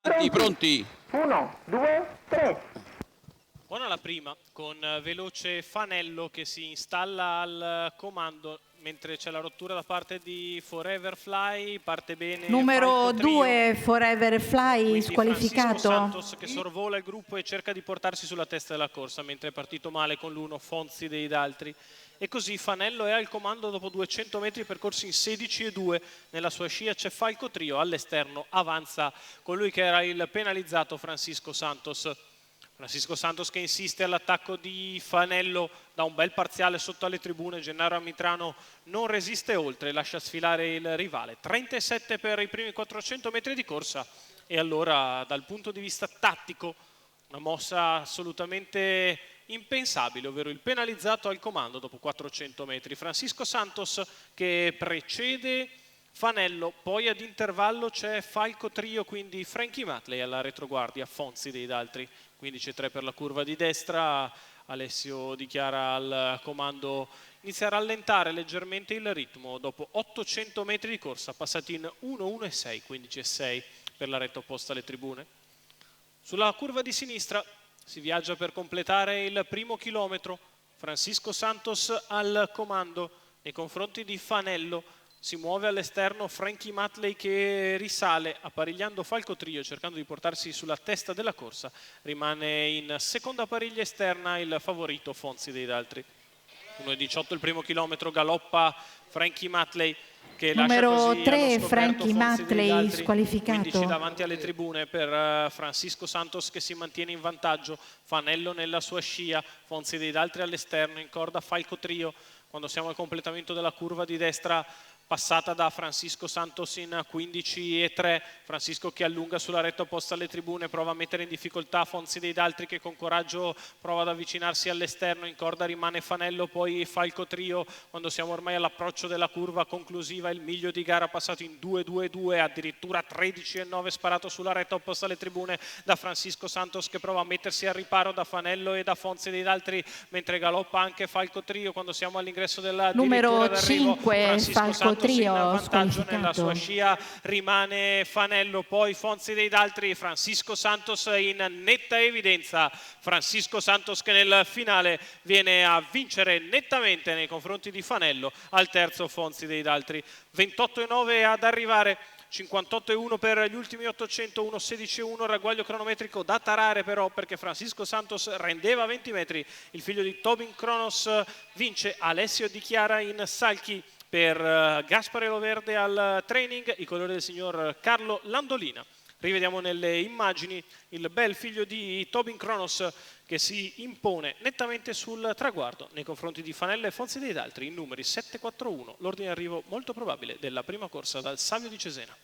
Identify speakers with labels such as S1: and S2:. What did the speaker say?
S1: Pronti, pronti.
S2: 1, 2, 3.
S3: Buona la prima, con veloce Fanello che si installa al comando mentre c'è la rottura da parte di Forever Fly, parte bene
S4: Numero
S3: Falco Trio.
S4: 2 Forever Fly
S3: Quindi
S4: squalificato.
S3: Francisco Santos che sorvola il gruppo e cerca di portarsi sulla testa della corsa, mentre è partito male con l'uno Fonzi dei Daltri. E così Fanello è al comando dopo 200 metri percorsi in 16,2. Nella sua scia c'è Falco Trio, all'esterno avanza colui che era il penalizzato Francisco Santos. Francisco Santos che insiste all'attacco di Fanello, da un bel parziale sotto alle tribune. Gennaro Amitrano non resiste oltre, lascia sfilare il rivale. 37 per i primi 400 metri di corsa. E allora dal punto di vista tattico una mossa assolutamente impensabile, ovvero il penalizzato al comando dopo 400 metri. Francisco Santos che precede Fanello, poi ad intervallo c'è Falco Trio, quindi Frankie Matley alla retroguardia, Fonzi dei Daltri. 15,3 per la curva di destra, Alessio dichiara al comando inizia a rallentare leggermente il ritmo dopo 800 metri di corsa, passati in 1,1,6, 15,6 per la retta opposta alle tribune. Sulla curva di sinistra si viaggia per completare il primo chilometro, Francisco Santos al comando nei confronti di Fanello. Si muove all'esterno Frankie Matley che risale apparigliando Falco Trio cercando di portarsi sulla testa della corsa. Rimane in seconda pariglia esterna il favorito Fonzi dei Daltri. 1,18 il primo chilometro, galoppa Frankie Matley che
S4: Numero
S3: lascia così
S4: 3
S3: allo scoperto
S4: Frankie
S3: Fonzi dei
S4: Matley
S3: Daltri.
S4: squalificato.
S3: 15 davanti alle tribune per Francisco Santos che si mantiene in vantaggio. Fanello nella sua scia, Fonzi dei Daltri all'esterno, in corda Falco Trio. Quando siamo al completamento della curva di destra passata da Francisco Santos in 15,3, Francisco che allunga sulla retta opposta alle tribune, prova a mettere in difficoltà Fonzi dei Daltri che con coraggio prova ad avvicinarsi all'esterno, in corda rimane Fanello, poi Falco Trio. Quando siamo ormai all'approccio della curva conclusiva il miglio di gara passato in 2,2,2, addirittura 13,9 sparato sulla retta opposta alle tribune da Francisco Santos che prova a mettersi al riparo da Fanello e da Fonzi dei Daltri, mentre galoppa anche Falco Trio. Quando siamo all'ingresso della
S4: Numero
S3: d'arrivo,
S4: 5
S3: Francisco
S4: Falco
S3: Santos in
S4: Trio
S3: vantaggio, nella sua
S4: squalificato.
S3: scia rimane Fanello, poi Fonzi dei Daltri, Francisco Santos in netta evidenza. Francisco Santos che nel finale viene a vincere nettamente nei confronti di Fanello, al terzo Fonzi dei Daltri. 28,9 ad arrivare, 58,1 per gli ultimi 800, 1,16,1 ragguaglio cronometrico da tarare però, perché Francisco Santos rendeva 20 metri. Il figlio di Tobin Kronos vince, Alessio dichiara in salchi per Gaspare Loverde al training, i colori del signor Carlo Landolina. Rivediamo nelle immagini il bel figlio di Tobin Kronos che si impone nettamente sul traguardo nei confronti di Fanello e Fonzi dei Daltri in numeri 7-4-1, l'ordine d'arrivo molto probabile della prima corsa dal Savio di Cesena.